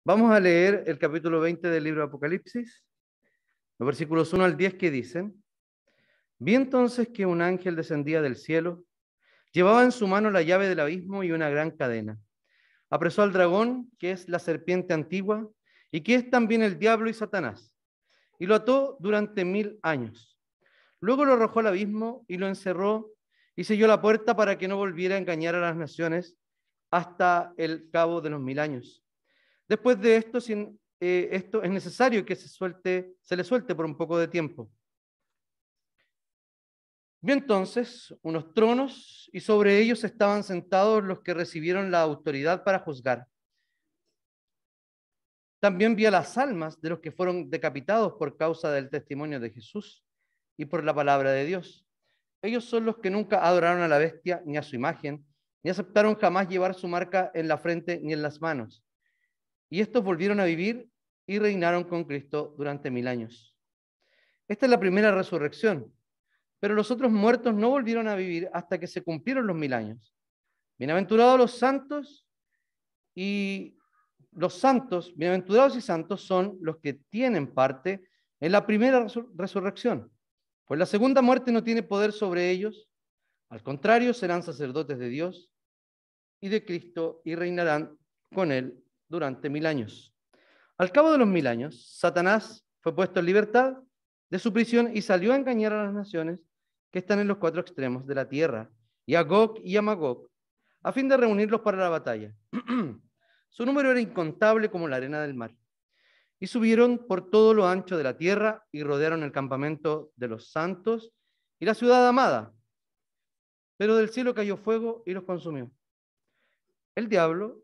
Vamos a leer el capítulo 20 del libro de Apocalipsis, los versículos 1 al 10 que dicen: Vi entonces que un ángel descendía del cielo, llevaba en su mano la llave del abismo y una gran cadena. Apresó al dragón, que es la serpiente antigua, y que es también el diablo y Satanás, y lo ató durante 1000 años. Luego lo arrojó al abismo y lo encerró y selló la puerta para que no volviera a engañar a las naciones hasta el cabo de los 1000 años. Después de esto, esto es necesario que se le suelte por un poco de tiempo. Vi entonces unos tronos y sobre ellos estaban sentados los que recibieron la autoridad para juzgar. También vi a las almas de los que fueron decapitados por causa del testimonio de Jesús y por la palabra de Dios. Ellos son los que nunca adoraron a la bestia ni a su imagen, ni aceptaron jamás llevar su marca en la frente ni en las manos. Y estos volvieron a vivir y reinaron con Cristo durante 1000 años. Esta es la primera resurrección, pero los otros muertos no volvieron a vivir hasta que se cumplieron los 1000 años. Bienaventurados los santos bienaventurados y santos son los que tienen parte en la primera resurrección, pues la segunda muerte no tiene poder sobre ellos. Al contrario, serán sacerdotes de Dios y de Cristo y reinarán con él durante 1000 años. Al cabo de los 1000 años, Satanás fue puesto en libertad de su prisión y salió a engañar a las naciones que están en los 4 extremos de la tierra, y a Gog y a Magog, a fin de reunirlos para la batalla. Su número era incontable como la arena del mar. Y subieron por todo lo ancho de la tierra y rodearon el campamento de los santos y la ciudad amada. Pero del cielo cayó fuego y los consumió. El diablo,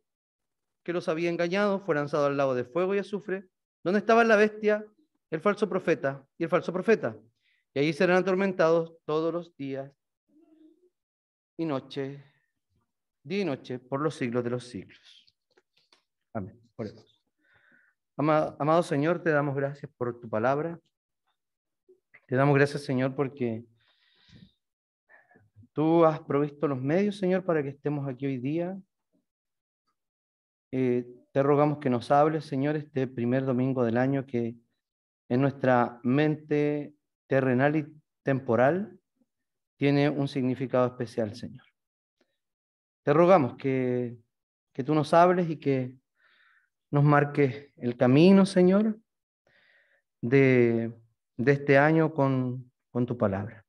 que los había engañado, fue lanzado al lago de fuego y azufre, donde estaban la bestia, el falso profeta y el falso profeta. Y allí serán atormentados todos los días y noche, día y noche, por los siglos de los siglos. Amén. Oremos. Amado Señor, te damos gracias por tu palabra. Te damos gracias, Señor, porque tú has provisto los medios, Señor, para que estemos aquí hoy día. Te rogamos que nos hables, Señor, este primer domingo del año, que en nuestra mente terrenal y temporal tiene un significado especial, Señor. Te rogamos que tú nos hables y que nos marques el camino, Señor, de este año con tu palabra.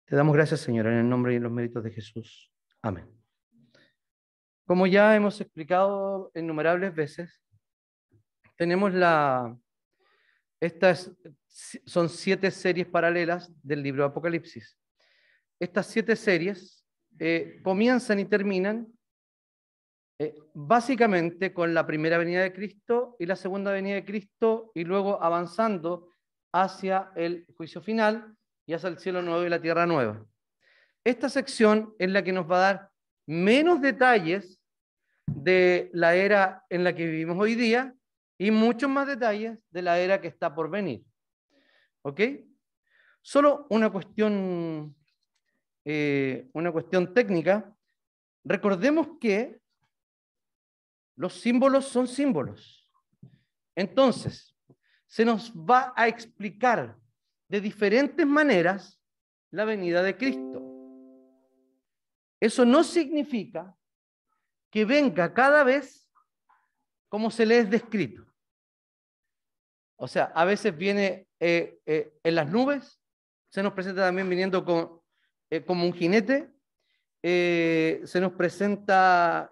Te damos gracias, Señor, en el nombre y en los méritos de Jesús. Amén. Como ya hemos explicado innumerables veces, tenemos estas son 7 series paralelas del libro de Apocalipsis. Estas 7 series comienzan y terminan básicamente con la primera venida de Cristo y la segunda venida de Cristo, y luego avanzando hacia el juicio final y hacia el cielo nuevo y la tierra nueva. Esta sección es la que nos va a dar menos detalles de la era en la que vivimos hoy día y muchos más detalles de la era que está por venir. ¿Ok? Solo una cuestión técnica. Recordemos que los símbolos son símbolos. Entonces, se nos va a explicar de diferentes maneras la venida de Cristo. Eso no significa que venga cada vez como se le es descrito. O sea, a veces viene en las nubes, se nos presenta también viniendo como un jinete, se nos presenta,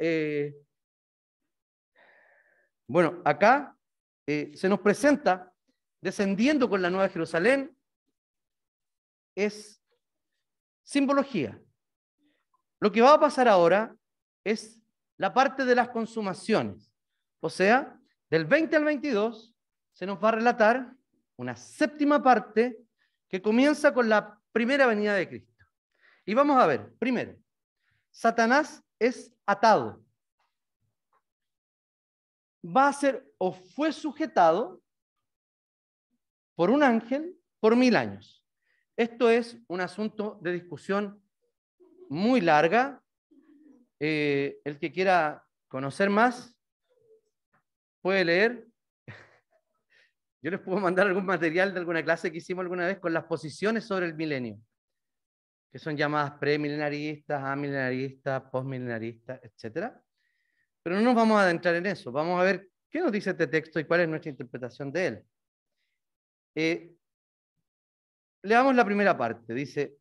bueno, acá se nos presenta descendiendo con la Nueva Jerusalén. Es simbología. Lo que va a pasar ahora es la parte de las consumaciones. O sea, del 20 al 22 se nos va a relatar una séptima parte que comienza con la primera venida de Cristo. Y vamos a ver, primero, Satanás es atado. Va a ser o fue sujetado por un ángel por 1000 años. Esto es un asunto de discusión muy larga. El que quiera conocer más, puede leer. Yo les puedo mandar algún material de alguna clase que hicimos alguna vez con las posiciones sobre el milenio, que son llamadas premilenaristas, amilenaristas, postmilenaristas, etc. Pero no nos vamos a adentrar en eso. Vamos a ver qué nos dice este texto y cuál es nuestra interpretación de él. Leamos la primera parte. Dice,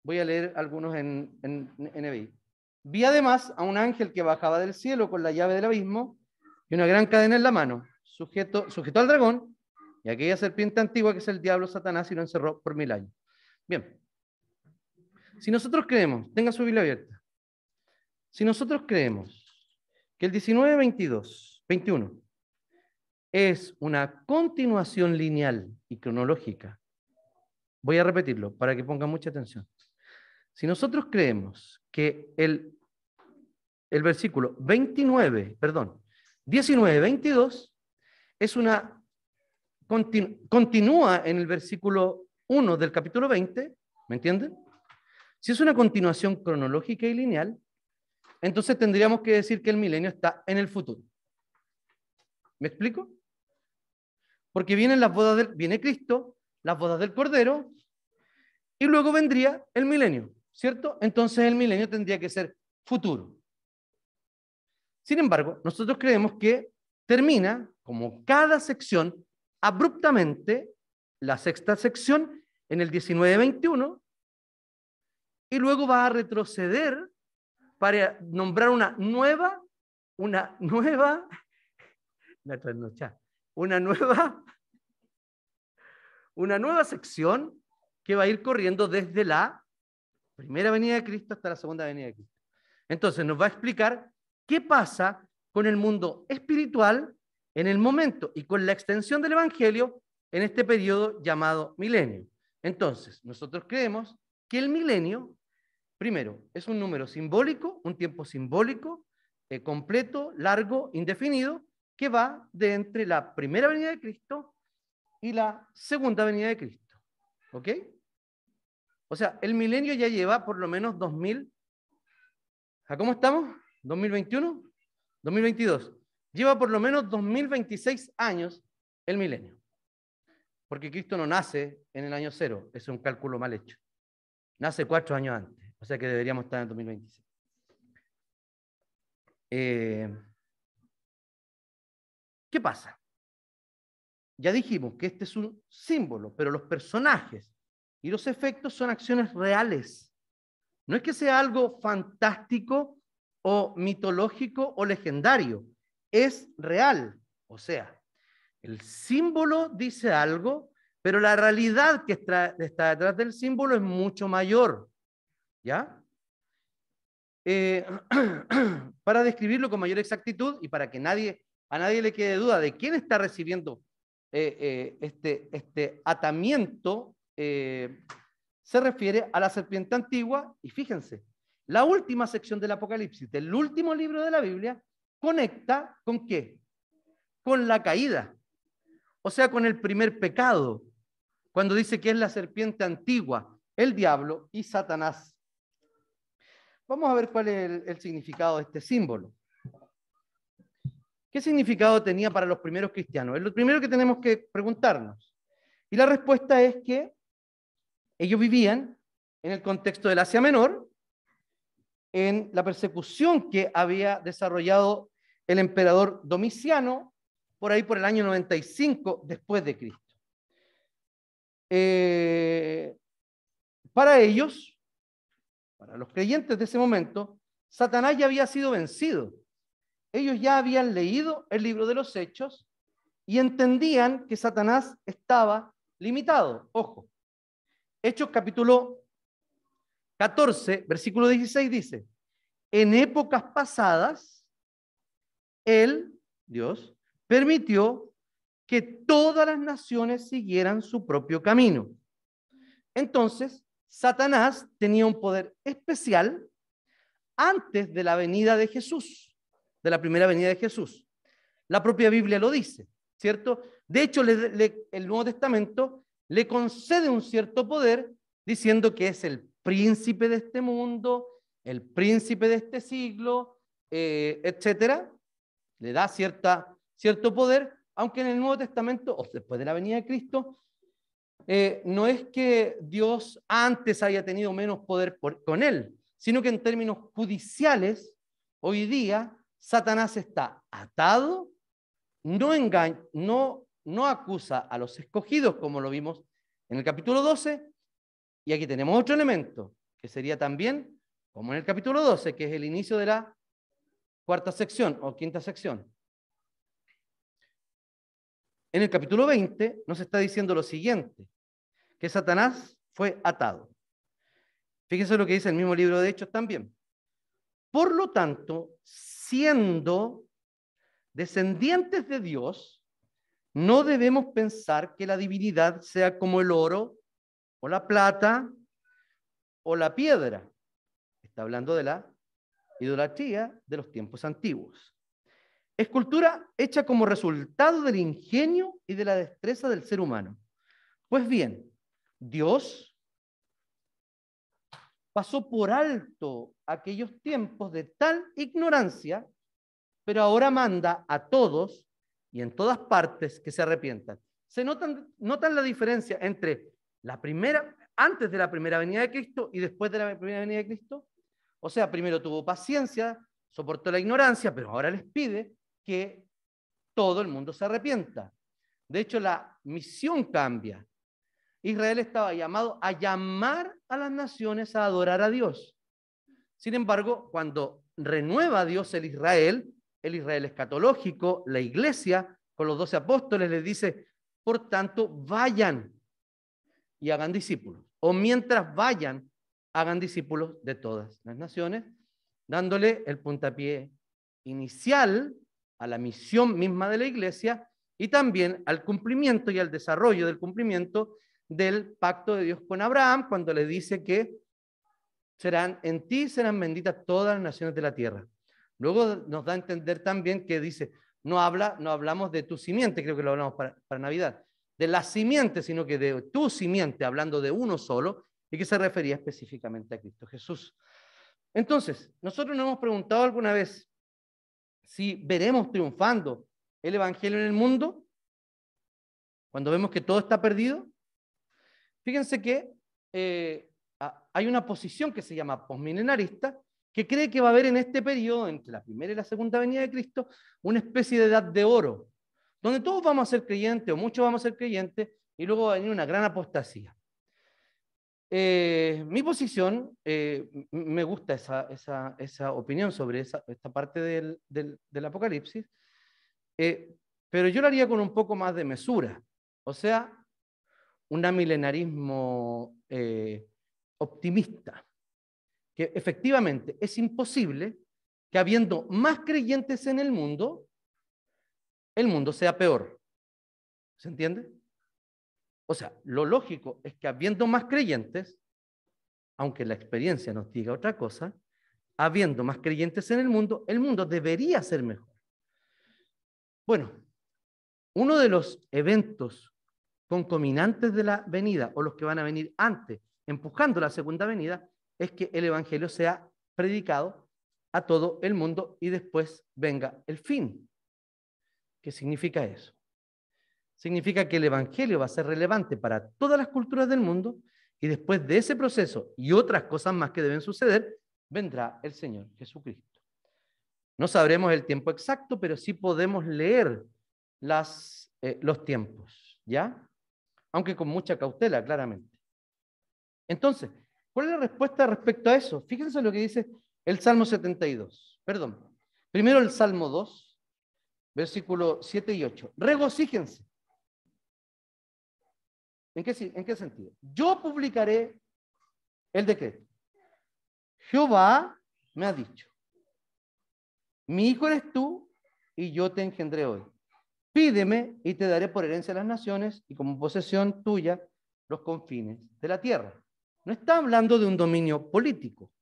voy a leer algunos en NBI. Vi además a un ángel que bajaba del cielo con la llave del abismo y una gran cadena en la mano. Sujetó al dragón y aquella serpiente antigua que es el diablo Satanás y lo encerró por 1000 años. Bien. Si nosotros creemos, tenga su Biblia abierta, si nosotros creemos que el 19-21 es una continuación lineal y cronológica, voy a repetirlo para que pongan mucha atención. Si nosotros creemos que el versículo 19-22 es continúa en el versículo 1 del capítulo 20, ¿me entienden? Si es una continuación cronológica y lineal, entonces tendríamos que decir que el milenio está en el futuro. ¿Me explico? Porque viene Cristo, las bodas del Cordero, y luego vendría el milenio, ¿cierto? Entonces el milenio tendría que ser futuro. Sin embargo, nosotros creemos que termina, como cada sección, abruptamente, la sexta sección, en el 19-21, y luego va a retroceder para nombrar una nueva sección que va a ir corriendo desde la primera venida de Cristo hasta la segunda venida de Cristo. Entonces nos va a explicar qué pasa con el mundo espiritual en el momento y con la extensión del Evangelio en este periodo llamado milenio. Entonces, nosotros creemos que el milenio, primero, es un número simbólico, un tiempo simbólico, completo, largo, indefinido, que va de entre la primera venida de Cristo y la segunda venida de Cristo. ¿Ok? O sea, el milenio ya lleva por lo menos 2000. ¿A cómo estamos? ¿2021? 2022. Lleva por lo menos 2026 años el milenio. Porque Cristo no nace en el año 0, es un cálculo mal hecho. Nace 4 años antes, o sea que deberíamos estar en 2026. ¿Qué pasa? Ya dijimos que este es un símbolo, pero los personajes y los efectos son acciones reales. No es que sea algo fantástico o mitológico o legendario, es real. O sea, el símbolo dice algo, pero la realidad que está detrás del símbolo es mucho mayor. ¿Ya? Para describirlo con mayor exactitud y para que a nadie le quede duda de quién está recibiendo este atamiento, se refiere a la serpiente antigua. Y fíjense, la última sección del Apocalipsis, del último libro de la Biblia, conecta ¿con qué? Con la caída, o sea, con el primer pecado, cuando dice que es la serpiente antigua, el diablo y Satanás. Vamos a ver cuál es el significado de este símbolo. ¿Qué significado tenía para los primeros cristianos? Es lo primero que tenemos que preguntarnos. Y la respuesta es que ellos vivían en el contexto del Asia Menor, en la persecución que había desarrollado el emperador Domiciano, por ahí por el año 95 después de Cristo. Para ellos, para los creyentes de ese momento, Satanás ya había sido vencido. Ellos ya habían leído el libro de los Hechos y entendían que Satanás estaba limitado. Ojo, Hechos capítulo 14, versículo 16 dice, en épocas pasadas, Él, Dios, permitió que todas las naciones siguieran su propio camino. Entonces, Satanás tenía un poder especial antes de la venida de Jesús, de la primera venida de Jesús. La propia Biblia lo dice, ¿cierto? De hecho, el Nuevo Testamento le concede un cierto poder diciendo que es el príncipe de este mundo, el príncipe de este siglo, etcétera. le da cierto poder, aunque en el Nuevo Testamento, o después de la venida de Cristo, no es que Dios antes haya tenido menos poder con él, sino que en términos judiciales, hoy día Satanás está atado, no acusa a los escogidos, como lo vimos en el capítulo 12, y aquí tenemos otro elemento, que sería también, como en el capítulo 12, que es el inicio de la cuarta sección o quinta sección. En el capítulo 20 nos está diciendo lo siguiente, que Satanás fue atado. Fíjense lo que dice el mismo libro de Hechos también. Por lo tanto, siendo descendientes de Dios, no debemos pensar que la divinidad sea como el oro o la plata o la piedra. Está hablando de la idolatría de los tiempos antiguos. Escultura hecha como resultado del ingenio y de la destreza del ser humano. Pues bien, Dios pasó por alto aquellos tiempos de tal ignorancia, pero ahora manda a todos y en todas partes que se arrepientan. ¿Se notan la diferencia entre antes de la primera venida de Cristo y después de la primera venida de Cristo? O sea, primero tuvo paciencia, soportó la ignorancia, pero ahora les pide que todo el mundo se arrepienta. De hecho, la misión cambia. Israel estaba llamado a llamar a las naciones a adorar a Dios. Sin embargo, cuando renueva Dios el Israel escatológico, la iglesia, con los 12 apóstoles, les dice, por tanto, vayan y hagan discípulos. O mientras vayan, hagan discípulos de todas las naciones, dándole el puntapié inicial a la misión misma de la iglesia y también al cumplimiento y al desarrollo del cumplimiento del pacto de Dios con Abraham, cuando le dice que en ti serán benditas todas las naciones de la tierra. Luego nos da a entender también que dice, no hablamos de tu simiente, creo que lo hablamos para Navidad, de la simiente, sino que de tu simiente, hablando de uno solo, y que se refería específicamente a Cristo Jesús. Entonces, nosotros nos hemos preguntado alguna vez si veremos triunfando el evangelio en el mundo cuando vemos que todo está perdido. Fíjense que hay una posición que se llama posmilenarista que cree que va a haber en este periodo, entre la primera y la segunda venida de Cristo, una especie de edad de oro, donde todos vamos a ser creyentes o muchos vamos a ser creyentes y luego va a venir una gran apostasía. Mi posición, me gusta esa opinión sobre esta parte del Apocalipsis, pero yo lo haría con un poco más de mesura, o sea, un milenarismo optimista, que efectivamente es imposible que habiendo más creyentes en el mundo sea peor. ¿Se entiende? O sea, lo lógico es que habiendo más creyentes, aunque la experiencia nos diga otra cosa, habiendo más creyentes en el mundo debería ser mejor. Bueno, uno de los eventos concominantes de la venida, o los que van a venir antes, empujando la segunda venida, es que el evangelio sea predicado a todo el mundo y después venga el fin. ¿Qué significa eso? Significa que el evangelio va a ser relevante para todas las culturas del mundo y después de ese proceso y otras cosas más que deben suceder, vendrá el Señor Jesucristo. No sabremos el tiempo exacto, pero sí podemos leer los tiempos, ¿ya? Aunque con mucha cautela, claramente. Entonces, ¿cuál es la respuesta respecto a eso? Fíjense lo que dice el Salmo 72. Perdón. Primero el Salmo 2, versículos 7 y 8. Regocíjense. ¿En qué sentido? Yo publicaré el decreto. Jehová me ha dicho, mi hijo eres tú y yo te engendré hoy. Pídeme y te daré por herencia a las naciones y como posesión tuya los confines de la tierra. No está hablando de un dominio político,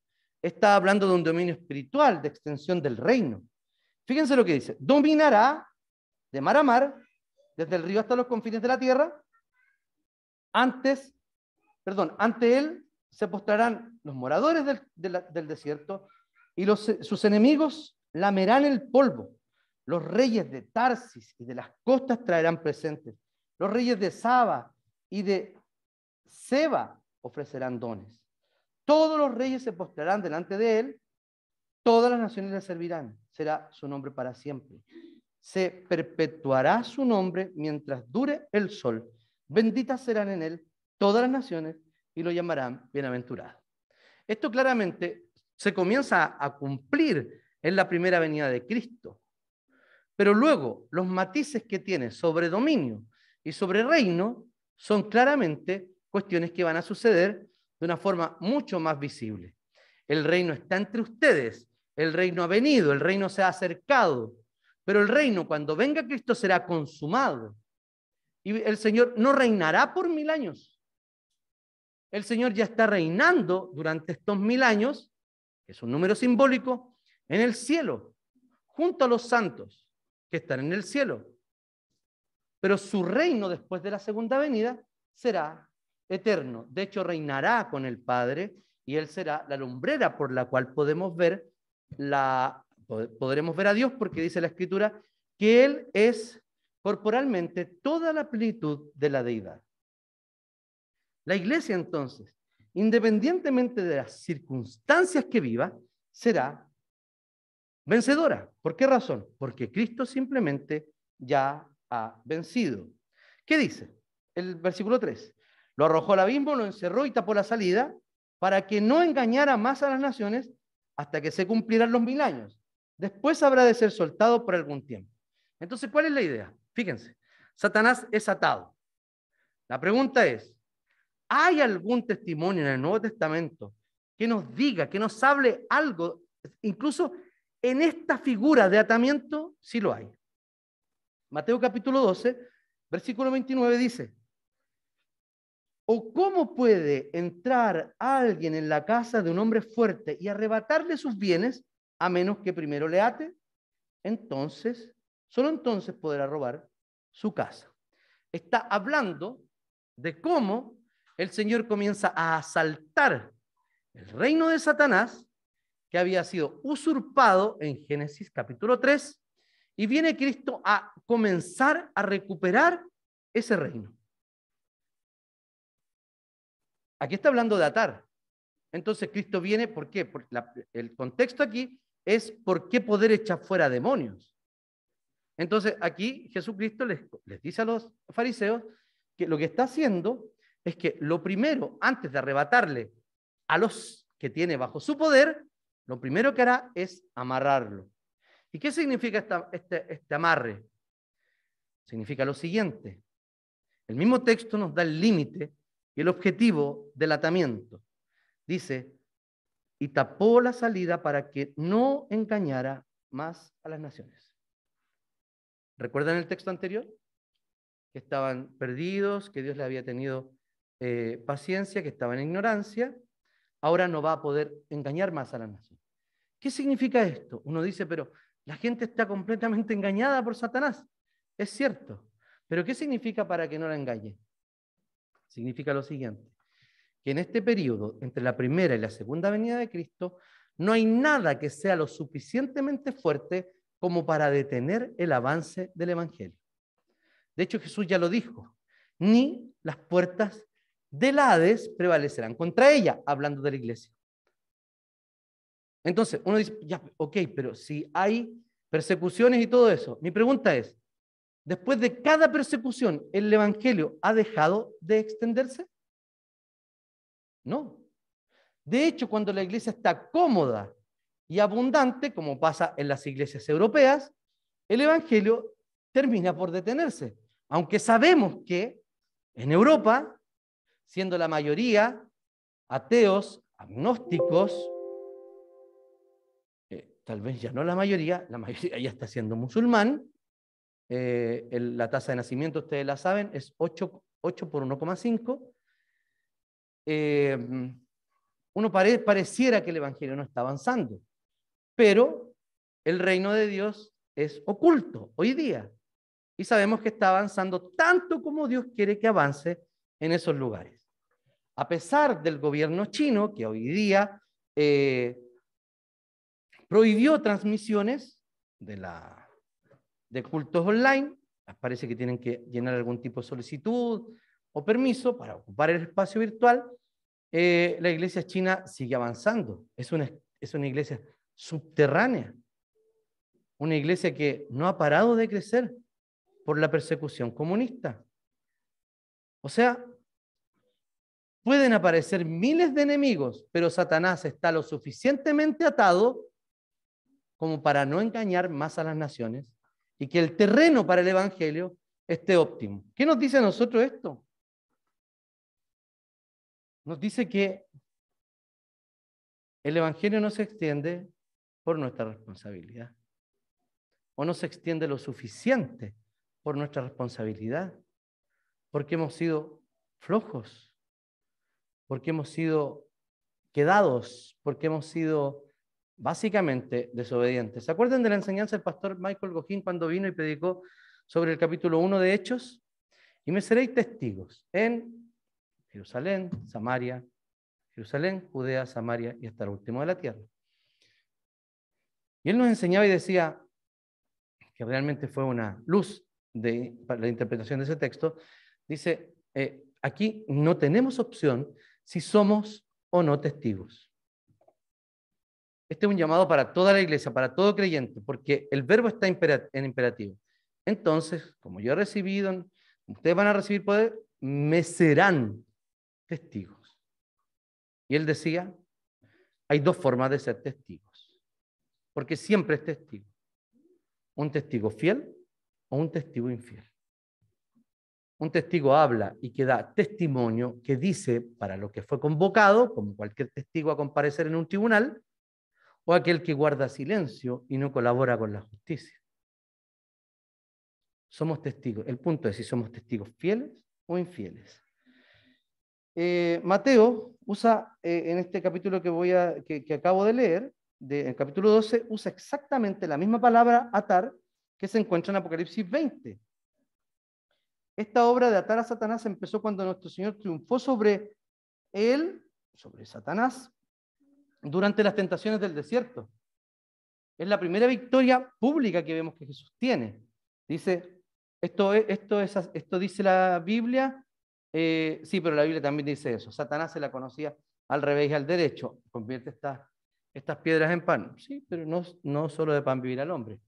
está hablando de un dominio espiritual, de extensión del reino. Fíjense lo que dice, dominará de mar a mar, desde el río hasta los confines de la tierra. Ante él se postrarán los moradores del desierto y sus enemigos lamerán el polvo. Los reyes de Tarsis y de las costas traerán presentes. Los reyes de Saba y de Seba ofrecerán dones. Todos los reyes se postrarán delante de él, todas las naciones le servirán. Será su nombre para siempre. Se perpetuará su nombre mientras dure el sol. Benditas serán en él todas las naciones y lo llamarán bienaventurado. Esto claramente se comienza a cumplir en la primera venida de Cristo. Pero luego los matices que tiene sobre dominio y sobre reino son claramente cuestiones que van a suceder de una forma mucho más visible. El reino está entre ustedes, el reino ha venido, el reino se ha acercado, pero el reino cuando venga Cristo será consumado. Y el Señor no reinará por 1000 años. El Señor ya está reinando durante estos 1000 años, que es un número simbólico, en el cielo, junto a los santos que están en el cielo. Pero su reino después de la segunda venida será eterno. De hecho, reinará con el Padre y Él será la lumbrera por la cual podremos ver a Dios, porque dice la Escritura que Él es corporalmente toda la plenitud de la deidad. La iglesia entonces, independientemente de las circunstancias que viva, será vencedora. ¿Por qué razón? Porque Cristo simplemente ya ha vencido. ¿Qué dice? El versículo 3. Lo arrojó al abismo, lo encerró y tapó la salida para que no engañara más a las naciones hasta que se cumplieran los 1000 años. Después habrá de ser soltado por algún tiempo. Entonces, ¿cuál es la idea? Fíjense, Satanás es atado. La pregunta es, ¿hay algún testimonio en el Nuevo Testamento que nos diga, que nos hable algo, incluso en esta figura de atamiento? Sí lo hay. Mateo capítulo 12, versículo 29 dice, ¿o cómo puede entrar alguien en la casa de un hombre fuerte y arrebatarle sus bienes a menos que primero le ate? Entonces, solo entonces podrá robar su casa. Está hablando de cómo el Señor comienza a asaltar el reino de Satanás, que había sido usurpado en Génesis capítulo 3, y viene Cristo a comenzar a recuperar ese reino. Aquí está hablando de atar. Entonces Cristo viene, ¿por qué? Porque el contexto aquí es por qué poder echar fuera demonios. Entonces aquí Jesucristo les dice a los fariseos que lo que está haciendo es que lo primero, antes de arrebatarle a los que tiene bajo su poder, lo primero que hará es amarrarlo. ¿Y qué significa este amarre? Significa lo siguiente. El mismo texto nos da el límite y el objetivo del atamiento. Dice, y tapó la salida para que no engañara más a las naciones. ¿Recuerdan el texto anterior? Que estaban perdidos, que Dios les había tenido paciencia, que estaban en ignorancia. Ahora no va a poder engañar más a las naciones. ¿Qué significa esto? Uno dice, pero la gente está completamente engañada por Satanás. Es cierto. Pero ¿qué significa para que no la engañe? Significa lo siguiente, que en este periodo, entre la primera y la segunda venida de Cristo, no hay nada que sea lo suficientemente fuerte como para detener el avance del Evangelio. De hecho, Jesús ya lo dijo, ni las puertas del Hades prevalecerán contra ella, hablando de la iglesia. Entonces, uno dice, ya, ok, pero si hay persecuciones y todo eso, mi pregunta es, después de cada persecución, ¿el Evangelio ha dejado de extenderse? No. De hecho, cuando la iglesia está cómoda y abundante, como pasa en las iglesias europeas, el Evangelio termina por detenerse. Aunque sabemos que en Europa, siendo la mayoría ateos, agnósticos, tal vez ya no la mayoría ya está siendo musulmán, la tasa de nacimiento, ustedes la saben, es 8 por 1,5. Uno pareciera que el Evangelio no está avanzando, pero el reino de Dios es oculto hoy día y sabemos que está avanzando tanto como Dios quiere que avance en esos lugares. A pesar del gobierno chino, que hoy día prohibió transmisiones de la de cultos online, parece que tienen que llenar algún tipo de solicitud o permiso para ocupar el espacio virtual. La iglesia china sigue avanzando. Es una iglesia subterránea, una iglesia que no ha parado de crecer por la persecución comunista. O sea, pueden aparecer miles de enemigos, pero Satanás está lo suficientemente atado como para no engañar más a las naciones y que el terreno para el evangelio esté óptimo. ¿Qué nos dice a nosotros esto? Nos dice que el evangelio no se extiende por nuestra responsabilidad, o no se extiende lo suficiente por nuestra responsabilidad, porque hemos sido flojos, porque hemos sido quedados, porque hemos sido básicamente desobedientes. ¿Se acuerdan de la enseñanza del pastor Michael Gojín cuando vino y predicó sobre el capítulo 1 de Hechos? Y me seréis testigos en Jerusalén, Samaria, Jerusalén, Judea, Samaria y hasta el último de la tierra. Y él nos enseñaba y decía que realmente fue una luz para la interpretación de ese texto. Dice, aquí no tenemos opción si somos o no testigos. Este es un llamado para toda la iglesia, para todo creyente, porque el verbo está en imperativo. Entonces, como yo he recibido, ustedes van a recibir poder, me serán testigos. Y él decía, hay dos formas de ser testigos, porque siempre es testigo. Un testigo fiel o un testigo infiel. Un testigo habla y que da testimonio, que dice para lo que fue convocado, como cualquier testigo a comparecer en un tribunal, o aquel que guarda silencio y no colabora con la justicia. Somos testigos. El punto es si somos testigos fieles o infieles. Mateo usa en este capítulo que acabo de leer, el capítulo 12, usa exactamente la misma palabra atar que se encuentra en Apocalipsis 20. Esta obra de atar a Satanás empezó cuando nuestro Señor triunfó sobre él, sobre Satanás, durante las tentaciones del desierto. Es la primera victoria pública que vemos que Jesús tiene. Dice, esto dice la Biblia, sí, pero la Biblia también dice eso. Satanás se la conocía al revés y al derecho. Convierte estas piedras en pan. Sí, pero no solo de pan vivirá el hombre.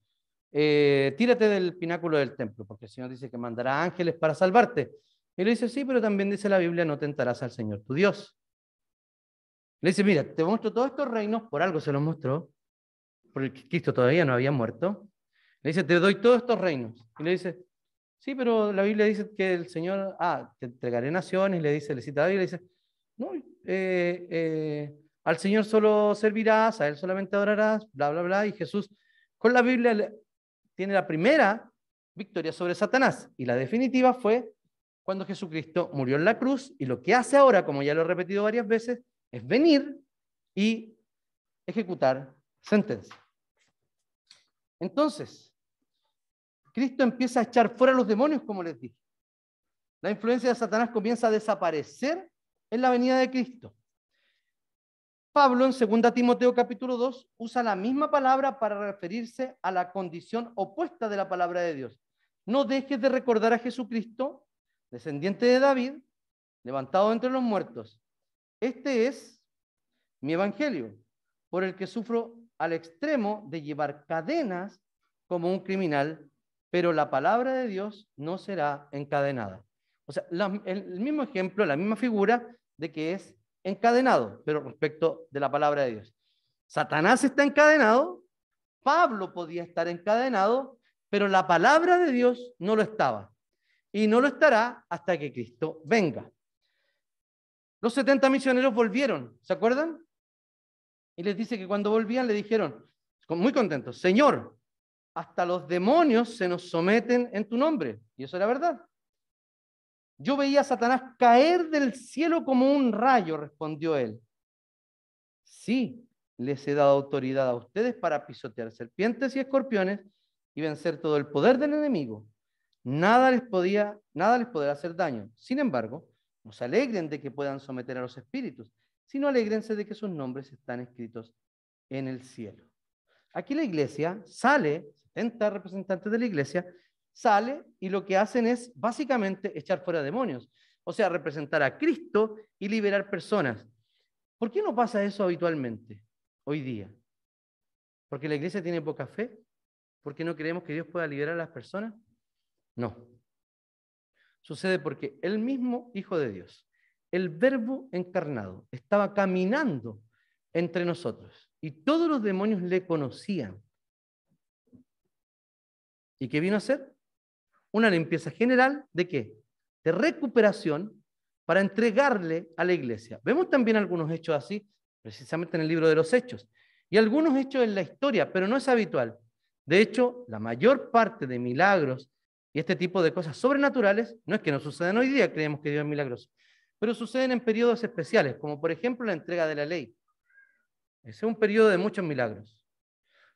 Tírate del pináculo del templo, porque el Señor dice que mandará ángeles para salvarte. Y le dice, sí, pero también dice la Biblia, no tentarás al Señor tu Dios. Le dice, mira, te muestro todos estos reinos, por algo se los mostró, porque Cristo todavía no había muerto. Le dice, te doy todos estos reinos. Y le dice, sí, pero la Biblia dice que el Señor, te entregaré naciones, le cita a David, le dice, no, al Señor solo servirás, a Él solamente adorarás, bla, bla, bla. Y Jesús, con la Biblia, tiene la primera victoria sobre Satanás. Y la definitiva fue cuando Jesucristo murió en la cruz, y lo que hace ahora, como ya lo he repetido varias veces, es venir y ejecutar sentencia. Entonces, Cristo empieza a echar fuera a los demonios, como les dije. La influencia de Satanás comienza a desaparecer en la venida de Cristo. Pablo, en 2 Timoteo capítulo 2, usa la misma palabra para referirse a la condición opuesta de la palabra de Dios. No dejes de recordar a Jesucristo, descendiente de David, levantado entre los muertos. Este es mi evangelio, por el que sufro al extremo de llevar cadenas como un criminal, pero la palabra de Dios no será encadenada. O sea, el mismo ejemplo, la misma figura de que es encadenado, pero respecto de la palabra de Dios. Satanás está encadenado, Pablo podía estar encadenado, pero la palabra de Dios no lo estaba. Y no lo estará hasta que Cristo venga. Los 70 misioneros volvieron, ¿se acuerdan? Y les dice que cuando volvían le dijeron, muy contentos, Señor, hasta los demonios se nos someten en tu nombre. Y eso era verdad. Yo veía a Satanás caer del cielo como un rayo, respondió él. Sí, les he dado autoridad a ustedes para pisotear serpientes y escorpiones y vencer todo el poder del enemigo. Nada les podrá hacer daño. Sin embargo, no se alegren de que puedan someter a los espíritus, sino alégrense de que sus nombres están escritos en el cielo. Aquí la iglesia sale, 70 representantes de la iglesia, sale y lo que hacen es básicamente echar fuera demonios, o sea, representar a Cristo y liberar personas. ¿Por qué no pasa eso habitualmente hoy día? ¿Porque la iglesia tiene poca fe? ¿Porque no creemos que Dios pueda liberar a las personas? No. Sucede porque el mismo Hijo de Dios, el Verbo encarnado, estaba caminando entre nosotros y todos los demonios le conocían. ¿Y qué vino a hacer? Una limpieza general ¿de qué? De recuperación para entregarle a la iglesia. Vemos también algunos hechos así, precisamente en el libro de los Hechos, y algunos hechos en la historia, pero no es habitual. De hecho, la mayor parte de milagros y este tipo de cosas sobrenaturales, no es que no sucedan hoy día, creemos que Dios es milagroso, pero suceden en periodos especiales, como por ejemplo la entrega de la ley. Ese es un periodo de muchos milagros.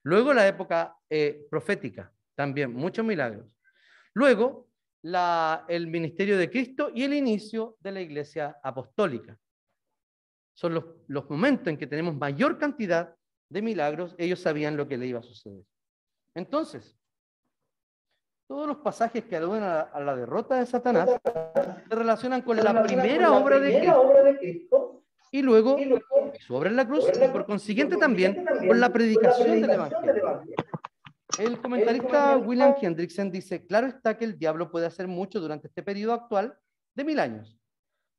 Luego la época profética, también muchos milagros. Luego el ministerio de Cristo y el inicio de la iglesia apostólica. Son los momentos en que tenemos mayor cantidad de milagros. Ellos sabían lo que le iba a suceder. Entonces, todos los pasajes que aluden a la derrota de Satanás se relacionan con la primera obra de Cristo y luego su obra en la cruz y por consiguiente también con la predicación del Evangelio. El comentarista William Hendrickson dice, claro está que el diablo puede hacer mucho durante este periodo actual de 1000 años,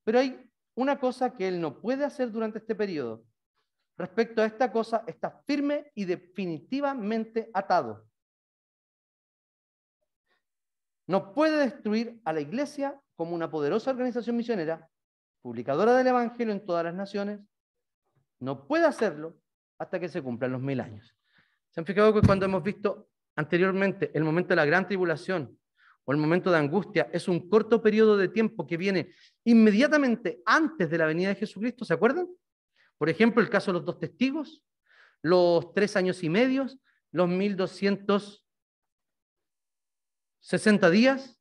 pero hay una cosa que él no puede hacer durante este periodo. Respecto a esta cosa, está firme y definitivamente atado. No puede destruir a la iglesia como una poderosa organización misionera, publicadora del Evangelio en todas las naciones. No puede hacerlo hasta que se cumplan los 1000 años. ¿Se han fijado que cuando hemos visto anteriormente el momento de la gran tribulación o el momento de angustia es un corto periodo de tiempo que viene inmediatamente antes de la venida de Jesucristo? ¿Se acuerdan? Por ejemplo, el caso de los 2 testigos, los 3 años y medio, los 1260 días,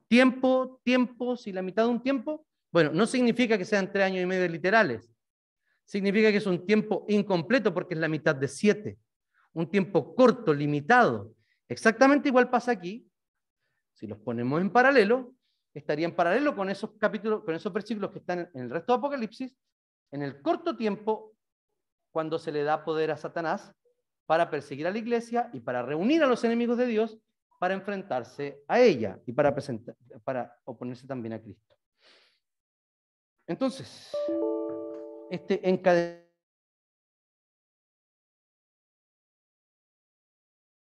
tiempos y la mitad de un tiempo. Bueno, no significa que sean 3 años y medio literales. Significa que es un tiempo incompleto porque es la mitad de 7. Un tiempo corto, limitado. Exactamente igual pasa aquí. Si los ponemos en paralelo, estaría en paralelo con esos capítulos, con esos versículos que están en el resto de Apocalipsis, en el corto tiempo, cuando se le da poder a Satanás para perseguir a la iglesia y para reunir a los enemigos de Dios para enfrentarse a ella y para oponerse también a Cristo. Entonces, este encadenamiento